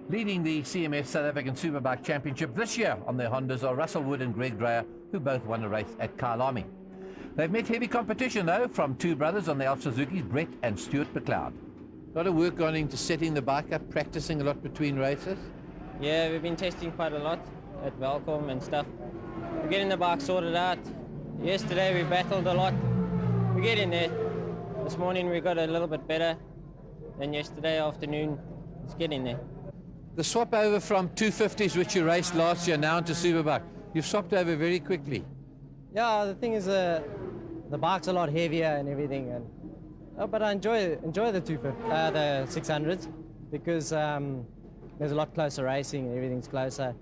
Leading the CMF South African Superbike Championship this year on their Hondas are Russell Wood and Greg Dreyer, who both won a race at Killarney. They've met heavy competition though from two brothers on the Alfa Suzuki's, Brett and Stuart McLeod. A lot of work gone into setting the bike up, practicing a lot between races. Yeah, we've been testing quite a lot at Welcome and stuff. We're getting the bike sorted out. Yesterday we battled a lot. We're getting there. This morning we got a little bit better than yesterday afternoon. It's getting there. The swap over from 250s, which you raced last year, now into Superbike, you've swapped over very quickly. Yeah, the thing is, the bike's a lot heavier and everything, but I enjoy the 600s because there's a lot closer racing and everything's closer.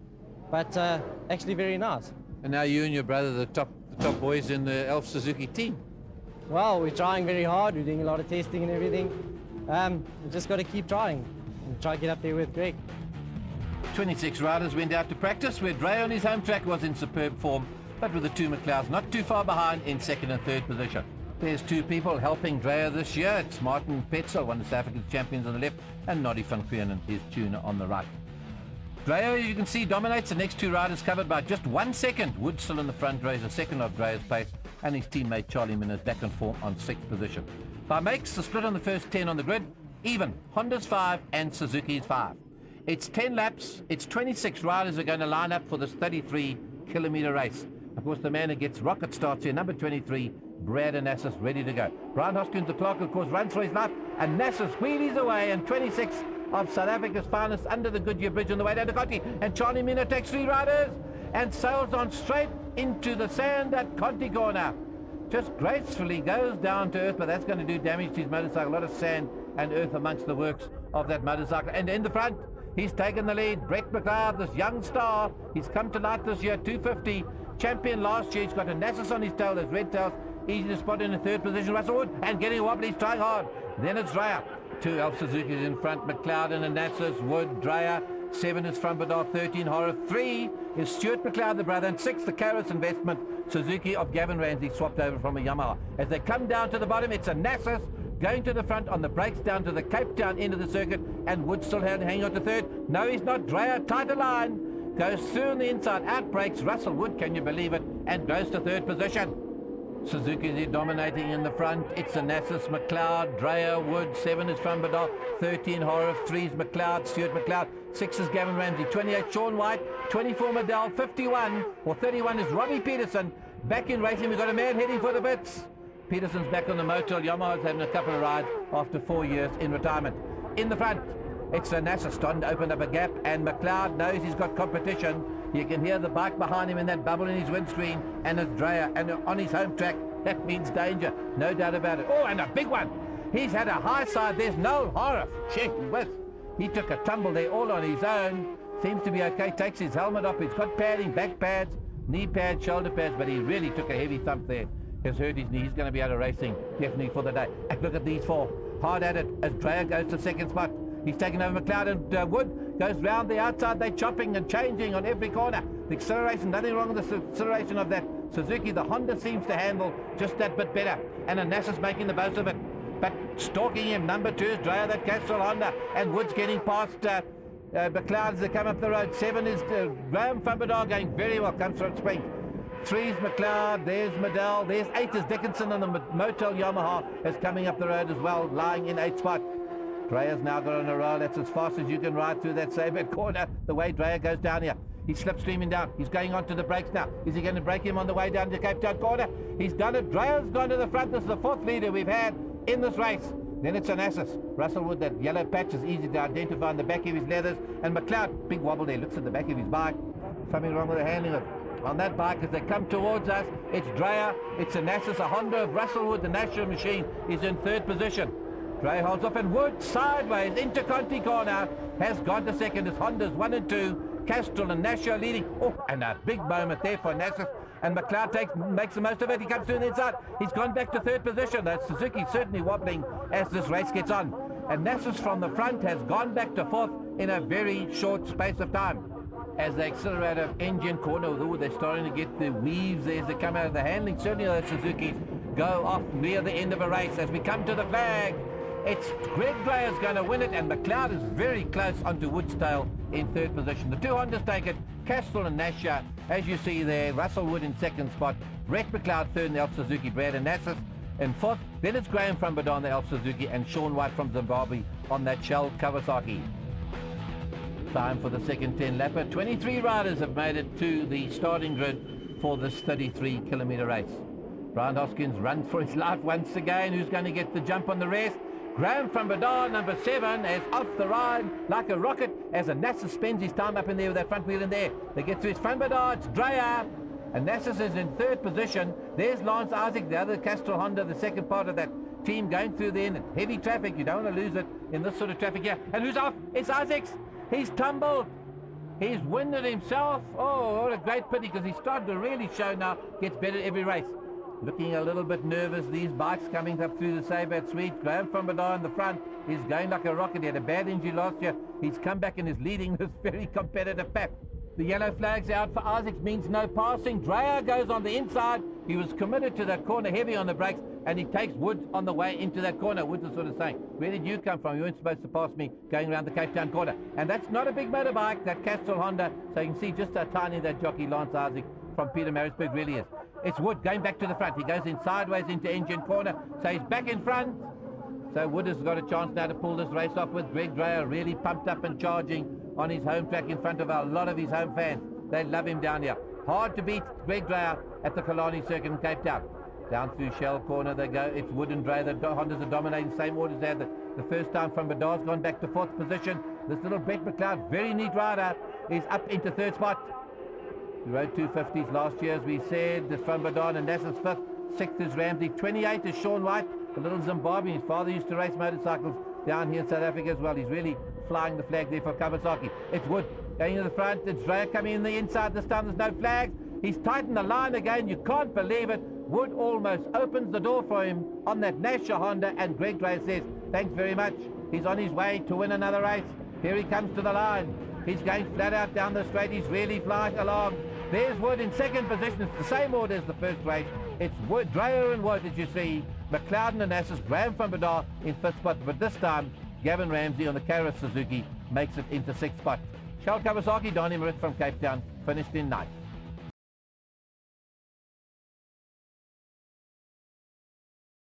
But actually very nice. And now you and your brother, the top boys in the Alfa Suzuki team. Well, we're trying very hard. We're doing a lot of testing and everything. We just got to keep trying and try to get up there with Greg. 26 riders went out to practice, where Dreyer on his home track was in superb form, but with the two McLeods not too far behind in second and third position. There's two people helping Dreyer this year. It's Martin Petzel, one of South Africa's champions, on the left, and Noddy van Krienen, his tuner, on the right. Dreyer, as you can see, dominates. The next two riders covered by just 1 second. Wood still in the front, race a second of Dreyer's pace, and his teammate Charlie Minna's back and forth on sixth position. By makes, the split on the first 10 on the grid, even. Honda's 5 and Suzuki's 5. It's 10 laps. It's 26 riders are going to line up for this 33-kilometre race. Of course, the man who gets rocket starts here, number 23, Brad Anassis, ready to go. Brian Hoskins, the clerk, of course, runs for his life, and Anassis wheelies away, and 26 of South Africa's finest under the Goodyear Bridge on the way down to Conti, and Charlie Minna takes 3 riders and sails on straight into the sand at Conti corner. Just gracefully goes down to earth, but that's going to do damage to his motorcycle. A lot of sand and earth amongst the works of that motorcycle. And in the front, he's taken the lead. Brett McLeod, this young star, he's come to light this year, 250. Champion last year, he's got a Nassus on his tail, those red tails. Easy to spot in the third position. Russell Wood, and getting wobbly, he's trying hard. Then it's Dreyer. 2 Alfa Suzuki's in front, McLeod and Anassis, Wood, Dreyer. 7 is Frambadal, 13 Horror. 3 is Stuart McLeod, the brother, and 6 the Caris Investment Suzuki of Gavin Ramsey, swapped over from a Yamaha. As they come down to the bottom, it's Anassis going to the front on the brakes down to the Cape Town end of the circuit, and Wood still hanging on to third. No, he's not. Dreyer, tighter line, goes through on the inside, out breaks Russell Wood, can you believe it, and goes to third position. Suzuki dominating in the front. It's Anassis, McLeod, Dreyer, Wood. 7 is Frambadal, 13 Horror, 3 is McLeod, Stuart McLeod, 6 is Gavin Ramsey, 28 Sean White, 24 Medell, 51 or 31 is Robbie Peterson. Back in racing, we've got a man heading for the bits. Peterson's back on the Motel. Yamaha's having a couple of rides after 4 years in retirement. In the front, it's Anassis starting to open up a gap, and McLeod knows he's got competition. You can hear the bike behind him in that bubble in his windscreen, and it's Dreyer, and on his home track, that means danger, no doubt about it. Oh, and a big one. He's had a high side. There's no horror. Check with. He took a tumble there all on his own. Seems to be okay. Takes his helmet off. He's got padding, back pads, knee pads, shoulder pads, but he really took a heavy thump there. Has hurt his knee. He's going to be out of racing definitely for the day. And look at these 4. Hard at it as Dreyer goes to second spot. He's taken over McLeod, and Wood goes round the outside. They're chopping and changing on every corner. The acceleration, nothing wrong with the acceleration of that Suzuki. The Honda seems to handle just that bit better. And Anassis making the most of it. But stalking him, number 2 is Dreyer, that Castrol Honda. And Wood's getting past McLeod as they come up the road. 7 is Graham Frambadal, going very well, comes from spring. 3 is McLeod, there's Medell, there's 8 is Dickinson, and the Motel Yamaha is coming up the road as well, lying in 8th spot. Dreyer's now got on a roll. That's as fast as you can ride through that Sabre corner, the way Dreyer goes down here. He's slipstreaming down. He's going on to the brakes now. Is he going to break him on the way down to Cape Town corner? He's done it. Dreyer's gone to the front. This is the 4th leader we've had in this race. Then it's Anassis. Russell Wood, that yellow patch is easy to identify on the back of his leathers. And McLeod, big wobble there, looks at the back of his bike. Something wrong with the handling of it. On that bike as they come towards us, it's Dreyer, it's Anassis, a Honda of Russell Wood, the national machine, is in 3rd position. Dreyer holds off, and Wood sideways into Conti corner, has gone to second. It's Hondas 1 and 2, Castrol and Nasher leading. Oh, and a big moment there for Anassis, and McLeod makes the most of it. He comes through the inside. He's gone back to 3rd position. Suzuki's certainly wobbling as this race gets on. And Anassis from the front has gone back to 4th in a very short space of time. As they accelerate out of engine corner, although they're starting to get the weaves there as they come out of the handling. Certainly those Suzuki's go off near the end of a race as we come to the flag. It's Greg Dreher's going to win it, and McLeod is very close onto Woodstail in third position. The two Hondas take it, Castrol and Nasher, as you see there. Russell Wood in second spot, Brett McLeod third in the Alfa Suzuki, Brad Anassis in fourth. Then it's Graham from Badon, the Alfa Suzuki, and Sean White from Zimbabwe on that Shell Kawasaki. Time for the second 10-lapper. 23 riders have made it to the starting grid for this 33-kilometre race. Brian Hoskins runs for his life once again. Who's going to get the jump on the rest? Graham from Badon, number 7, is off the ride like a rocket as Anassis spends his time up in there with that front wheel in there. They get through his front Badon. It's Dreher. Anassis is in third position. There's Lance Isaac, the other Castrol Honda, the second part of that team going through there in heavy traffic. You don't want to lose it in this sort of traffic here. And who's off? It's Isaacs. He's tumbled. He's winded himself. Oh, what a great pity, because he's starting to really show now. Gets better every race. Looking a little bit nervous, these bikes coming up through the Sabat Suite. Graham from Badar in the front is going like a rocket. He had a bad injury last year. He's come back and is leading this very competitive pack. The yellow flag's out for Isaacs, means no passing. Dreher goes on the inside. He was committed to that corner, heavy on the brakes, and he takes Wood on the way into that corner. Woods is sort of saying, where did you come from? You weren't supposed to pass me going around the Cape Town corner. And that's not a big motorbike, that Castrol Honda. So you can see just how tiny that jockey Lance Isaac from Peter Marisburg really is. It's Wood going back to the front. He goes in sideways into engine corner, so he's back in front. So Wood has got a chance now to pull this race off with Greg Dreher really pumped up and charging on his home track in front of a lot of his home fans. They love him down here. Hard to beat Greg Dreher at the Killarney circuit in Cape Town. Down through Shell corner they go. It's Wood and Dreher. The Hondas are dominating, same order as they had the first time from Badar's gone back to fourth position. This little Brett McLeod, very neat rider, is up into third spot. He rode 250s last year, as we said. This from Badon, and that's his fifth. Sixth is Ramsey. 28 is Sean White, the little Zimbabwean. His father used to race motorcycles down here in South Africa as well. He's really flying the flag there for Kawasaki. It's Wood going to the front. It's Dreher coming in the inside. This time there's no flags. He's tightened the line again. You can't believe it. Wood almost opens the door for him on that Nasher Honda, and Greg Dreher says, thanks very much. He's on his way to win another race. Here he comes to the line. He's going flat out down the straight. He's really flying along. There's Wood in second position. It's the same order as the first race. It's Wood, Dreher and Wood, as you see. McLeod and Anassis, Graham from Badar in fifth spot. But this time, Gavin Ramsey on the Karis Suzuki makes it into sixth spot. Shell Kawasaki, Donnie Marit from Cape Town, finished in ninth.